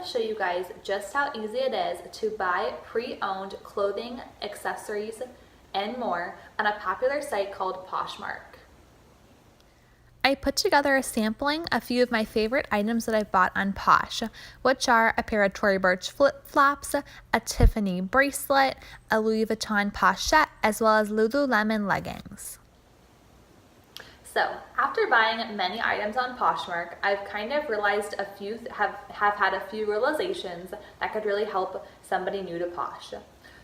show you guys just how easy it is to buy pre-owned clothing, accessories, and more on a popular site called Poshmark. I put together a sampling a few of my favorite items that I've bought on Posh, which are a pair of Tory Burch flip-flops, a Tiffany bracelet, a Louis Vuitton pochette, as well as Lululemon leggings. So, after buying many items on Poshmark, I've kind of realized have had a few realizations that could really help somebody new to Posh.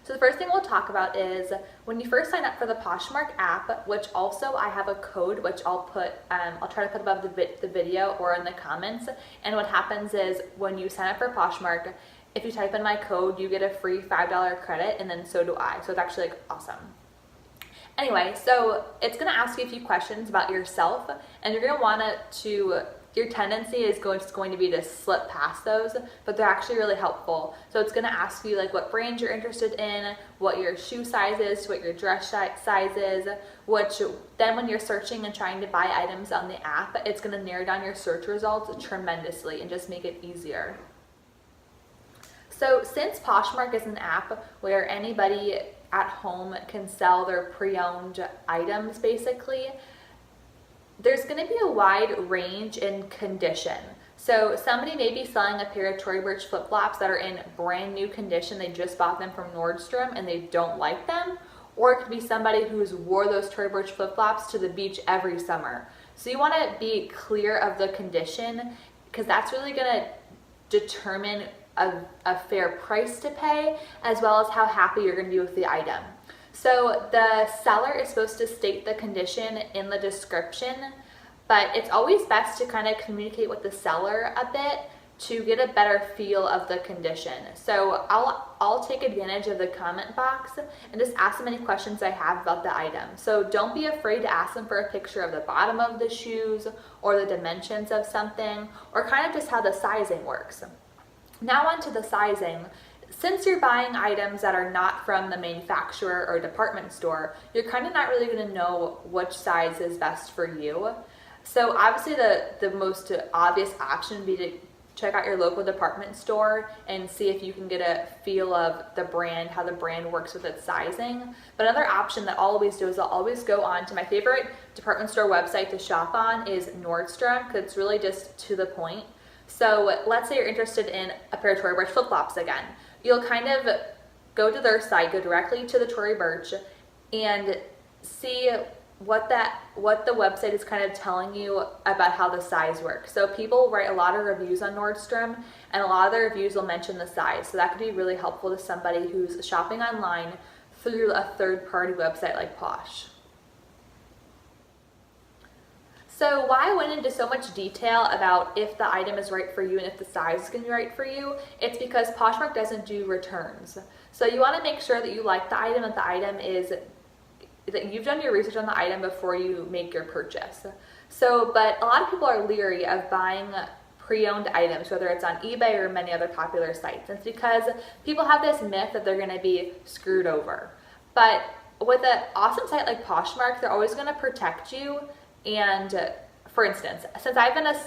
So the first thing we'll talk about is when you first sign up for the Poshmark app, which also I have a code which I'll try to put above the video or in the comments. And what happens is when you sign up for Poshmark, if you type in my code, you get a free $5 credit, and then so do I. So it's actually awesome. Anyway, so it's going to ask you a few questions about yourself, and you're going to want your tendency is going to be to slip past those, but they're actually really helpful. So it's going to ask you like what brand you're interested in, what your shoe size is, what your dress size is, which then when you're searching and trying to buy items on the app, it's going to narrow down your search results tremendously and just make it easier. So since Poshmark is an app where anybody at home can sell their pre-owned items basically, there's going to be a wide range in condition. So somebody may be selling a pair of Tory Burch flip-flops that are in brand new condition. They just bought them from Nordstrom and they don't like them. Or it could be somebody who's wore those Tory Burch flip-flops to the beach every summer. So you want to be clear of the condition because that's really going to determine a fair price to pay, as well as how happy you're going to be with the item. So the seller is supposed to state the condition in the description, but it's always best to kind of communicate with the seller a bit to get a better feel of the condition. So I'll take advantage of the comment box and just ask them any questions I have about the item. So don't be afraid to ask them for a picture of the bottom of the shoes or the dimensions of something, or kind of just how the sizing works. Now on to the sizing. Since you're buying items that are not from the manufacturer or department store, you're kind of not really going to know which size is best for you. So obviously the most obvious option would be to check out your local department store and see if you can get a feel of the brand, how the brand works with its sizing. But another option that I'll always do is I'll always go on to my favorite department store website to shop on is Nordstrom, because it's really just to the point. So let's say you're interested in a pair of Tory Burch flip-flops again. You'll kind of go to their site, go directly to the Tory Burch, and see what the website is kind of telling you about how the size works. So people write a lot of reviews on Nordstrom, and a lot of their reviews will mention the size. So that could be really helpful to somebody who's shopping online through a third-party website like Posh. So why I went into so much detail about if the item is right for you and if the size is going to be right for you, it's because Poshmark doesn't do returns. So you want to make sure that you like the item, and the item is, that you've done your research on the item before you make your purchase. So, but a lot of people are leery of buying pre-owned items, whether it's on eBay or many other popular sites. It's because people have this myth that they're going to be screwed over. But with an awesome site like Poshmark, they're always going to protect you. And for instance, since I've been a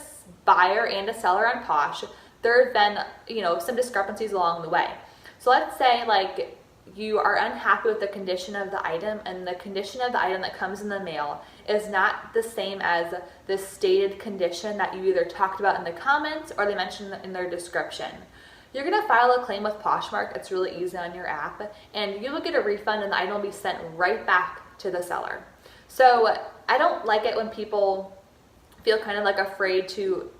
buyer and a seller on Posh, there have been, some discrepancies along the way. So let's say like you are unhappy with the condition of the item, and the condition of the item that comes in the mail is not the same as the stated condition that you either talked about in the comments or they mentioned in their description. You're going to file a claim with Poshmark. It's really easy on your app, and you will get a refund, and the item will be sent right back to the seller. So I don't like it when people feel kind of like afraid to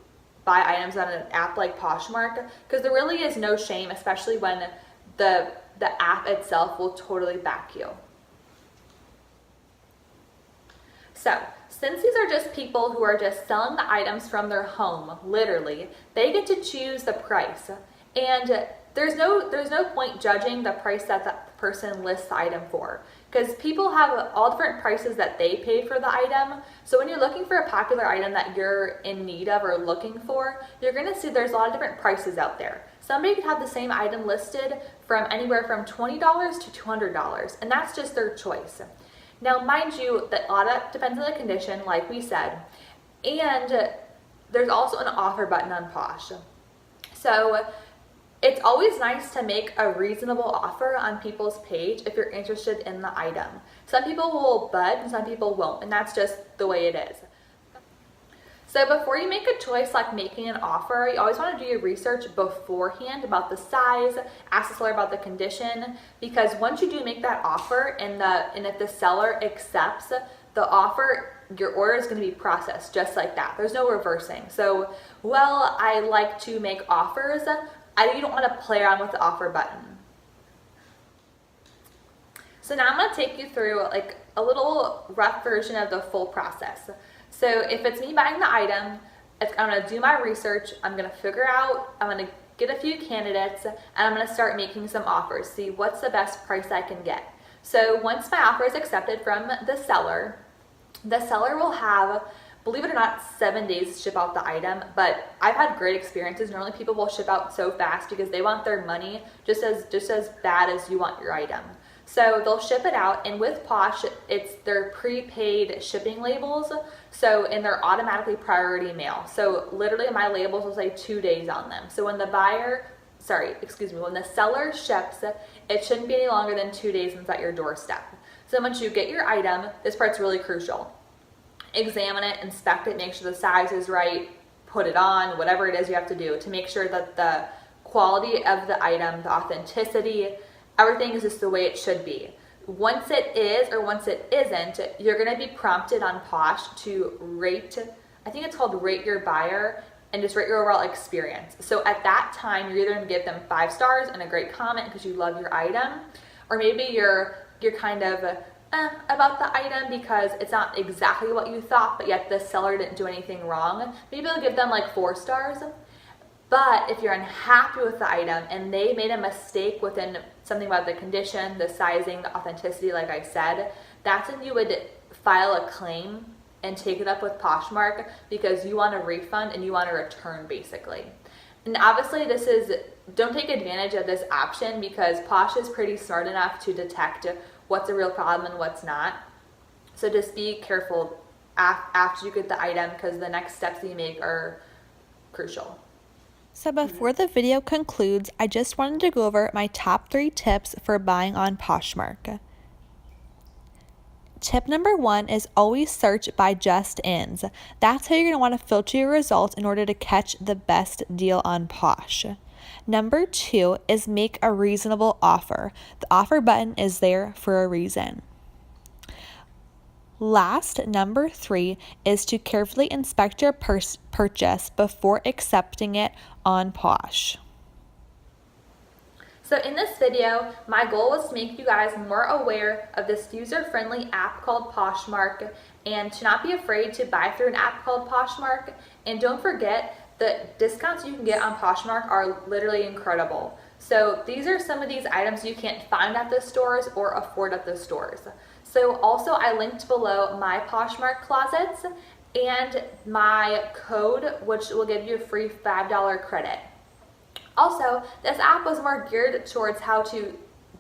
buy items on an app like Poshmark, because there really is no shame, especially when the app itself will totally back you. So since these are just people who are just selling the items from their home, literally, they get to choose the price. And there's no point judging the price that that person lists the item for, because people have all different prices that they paid for the item. So when you're looking for a popular item that you're in need of or looking for, you're going to see there's a lot of different prices out there. Somebody could have the same item listed from anywhere from $20 to $200, and that's just their choice. Now, mind you, that a lot of that depends on the condition, like we said, and there's also an offer button on Posh. So It's always nice to make a reasonable offer on people's page if you're interested in the item. Some people will bud and some people won't, and that's just the way it is. So before you make a choice like making an offer, you always want to do your research beforehand about the size, ask the seller about the condition, because once you do make that offer and if the seller accepts the offer, your order is going to be processed just like that. There's no reversing. So, well, I like to make offers. You don't want to play around with the offer button. So now I'm going to take you through like a little rough version of the full process. So if it's me buying the item, I'm going to do my research, I'm going to figure out, I'm going to get a few candidates, and I'm going to start making some offers, see what's the best price I can get. So once my offer is accepted from the seller will have, believe it or not, 7 days to ship out the item, but I've had great experiences. Normally people will ship out so fast because they want their money just as bad as you want your item. So they'll ship it out, and with Posh, it's their prepaid shipping labels, and they're automatically priority mail. So literally my labels will say 2 days on them. So when the when the seller ships, it shouldn't be any longer than 2 days since at your doorstep. So once you get your item, this part's really crucial. Examine it, inspect it, make sure the size is right, put it on, whatever it is you have to do to make sure that the quality of the item, the authenticity, everything is just the way it should be. Once it is or once it isn't, you're going to be prompted on Posh to rate, I think it's called rate your buyer, and just rate your overall experience. So at that time, you're either going to give them 5 stars and a great comment because you love your item, or maybe you're kind of about the item because it's not exactly what you thought, but yet the seller didn't do anything wrong. Maybe you'll give them like 4 stars. But if you're unhappy with the item and they made a mistake within something about the condition, the sizing, the authenticity, like I said, that's when you would file a claim and take it up with Poshmark because you want a refund and you want a return basically. And obviously don't take advantage of this option because Posh is pretty smart enough to detect what's a real problem and what's not. So just be careful after you get the item because the next steps that you make are crucial. So before the video concludes, I just wanted to go over my top 3 tips for buying on Poshmark. Tip number 1 is always search by just ins. That's how you're going to want to filter your results in order to catch the best deal on Posh. Number 2 is make a reasonable offer. The offer button is there for a reason. Last, number 3 is to carefully inspect your purchase before accepting it on Posh. So in this video, my goal was to make you guys more aware of this user-friendly app called Poshmark and to not be afraid to buy through an app called Poshmark. And don't forget, the discounts you can get on Poshmark are literally incredible. So these are some of these items you can't find at the stores or afford at the stores. So also I linked below my Poshmark closets and my code, which will give you a free $5 credit. Also, this app was more geared towards how to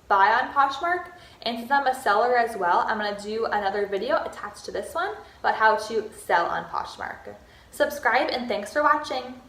buy on Poshmark, and since I'm a seller as well, I'm going to do another video attached to this one about how to sell on Poshmark. Subscribe and thanks for watching.